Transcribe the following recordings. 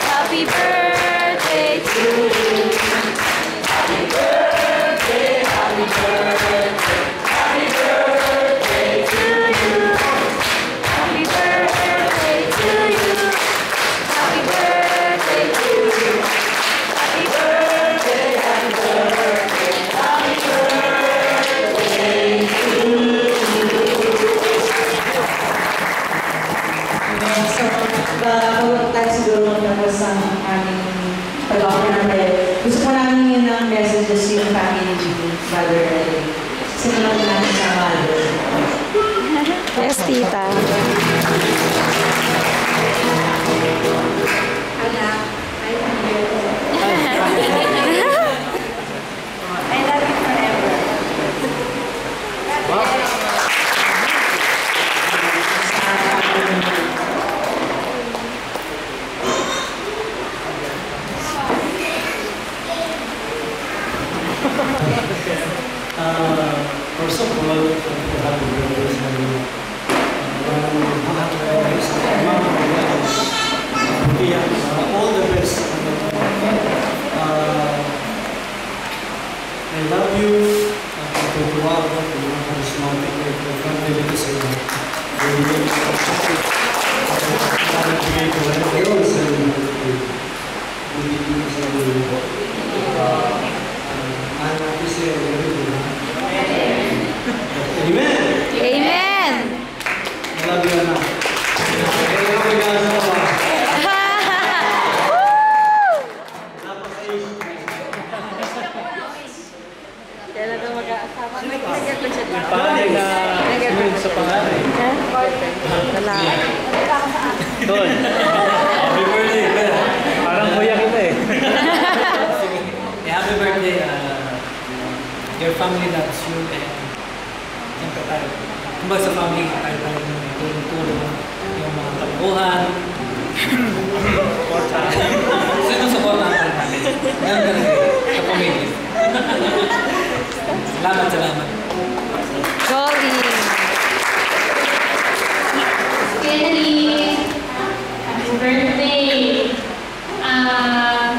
Happy birthday to you. Happy birthday, happy birthday, happy birthday to you. Happy birthday to you. Happy birthday to you. Happy birthday, happy birthday, happy birthday to you. So, tayo siguro tapos ang aming pag-offer ng bread. Gusto ko namin yun ng messages yung family ni Father Ray. Sinulat namin sa mother. Yes, tita. Anak, I am here. I love you forever. First of all, happy birthday sa inyo. All the best. I love you. Tutuwa ako kung mga charismatic na ito dito sa inyo. Nagbigay ko rin kayo sa inyo. Hindi ko sa inyo. Anak ko siya. Amen! Amen! Love you, anak. Kailan daw mag-aasawa? Paano na sa pangalan? Wala. Tol, happy birthday. Parang kuya kita eh. Happy birthday. Your family loves you and siyempre tayo. Kumbaga sa family, tayo tulong-tulong yung mga kabuhan. Sinusuportahan tayo natin. Ngayon talaga sa pamilya. Salamat. Jolly. Kennedy, happy birthday!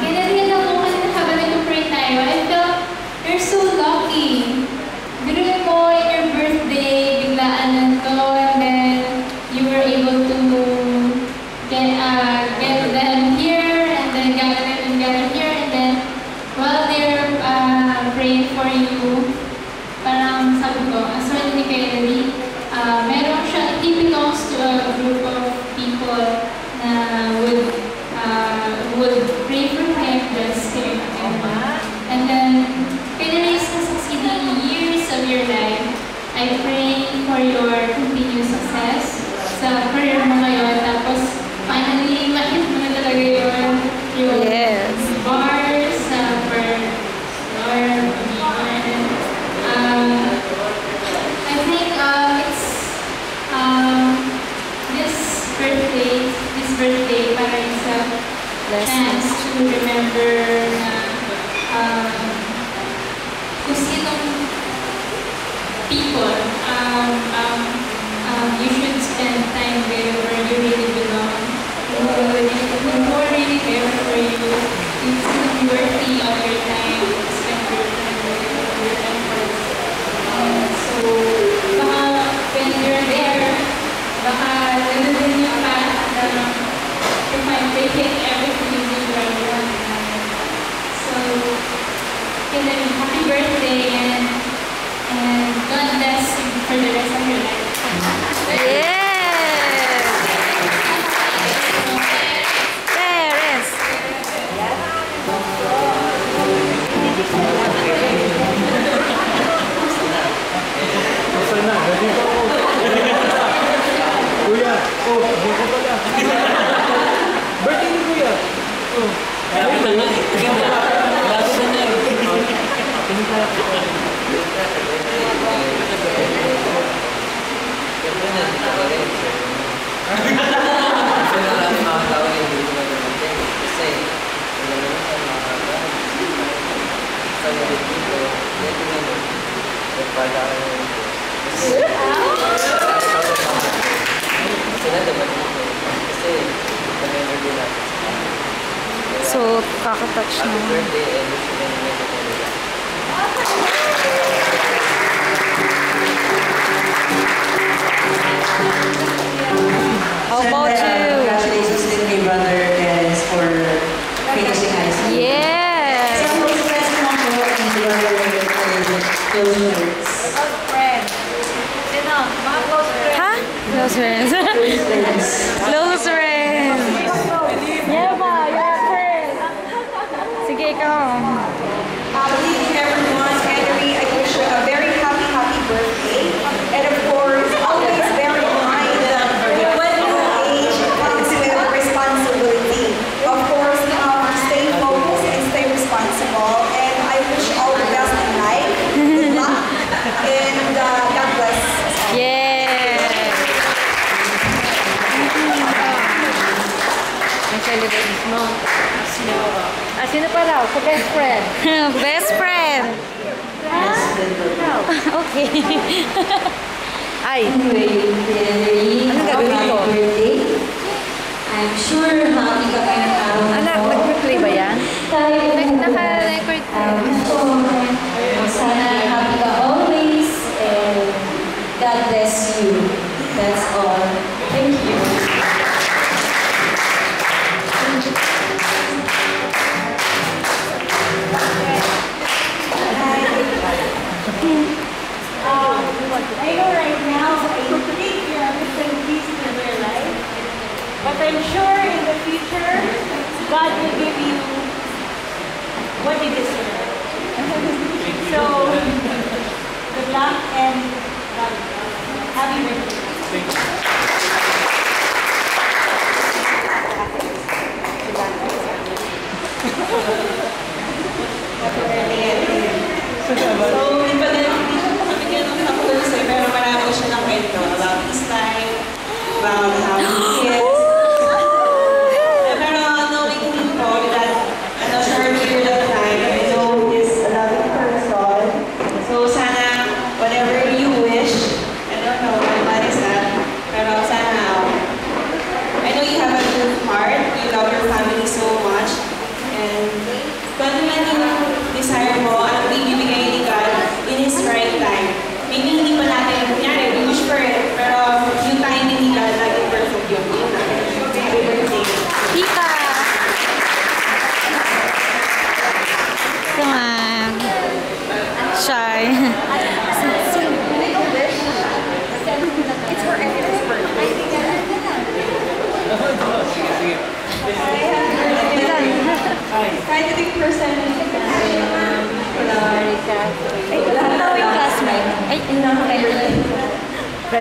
Kennedy, alam mo kanina habang nag-pray tayo, I felt you're so lucky. Biruin mo in your birthday, biglaan lang to, and then you were able to get them here, and then gather here, and then while they're praying for you, parang sabi ko, as well ni Kennedy, meron siya, he belongs to a group of people na would pray for him, bless him, and then Kennedy is succeeding years of your life. I pray for your continued success sa career mo ngayon, tapos finally, makit mo na talaga yung Yes. bars for your I think it's this birthday para isa chance to remember na kung sinong people you should spend time with where you really belong, who are really there for you. It's gonna be worthy of your time, spend your time with your efforts. So, baka when you're there, baka nandun yung path na you might take everything you do right now. So, Kennedy, happy birthday and God bless you for the rest of your life. Yes! Parents! Sana, ready ko ako. Kuya, dito pala. Birthday ni Kuya. Happy birthday. Sila dapat kasi So, kakatouch naman. How about you? Congratulations to my brother Terence for finishing high school. Yes! Some close friends naman po and brother close words. Ha? Close friends. Close friends. Close friends. Yeah ba? You're a friend. Sige, ikaw. Good evening, everyone. Henry, I wish you a very happy birthday. And of course, always bear in mind that when you age, it comes with responsibility. Of course, stay focused and stay responsible. And I wish you all the best in life. Good luck. And God bless. Yeah! Ang celebrate mo. Sino pa raw? Sa best friend. Best friend. Okay. Ay. Anyway, Henry, Ano gagawin ko? happy birthday. I'm sure happy ka pa ng araw na Anak, to. nag-replay ba yan? Naka-record. Sana happy ka always and God bless you. That's all. Thank you. I know right now, I think you're a different piece in your life. But I'm sure in the future, God will give you what you deserve. So, good luck and happy birthday. So, iba na yung hindi ko kapigyan ng tapos pero marami siya ng kwento about his life, about how he is. Pero knowing him po that short period of time, I know he's a loving person. So, sana whatever you wish, I don't know what is that, pero sana, I know you have a good heart, you love your family so much, and kung ano man yung desire mo at ibibigay ni God in His right time. Maybe hindi pa natin, kunyari, we wish for it, pero yung timing ni God, lagi perfect yun. Happy birthday. Tita! Come on. Shy. It's for everyone's birthday. Scientific person. Ay, classmate. Ay,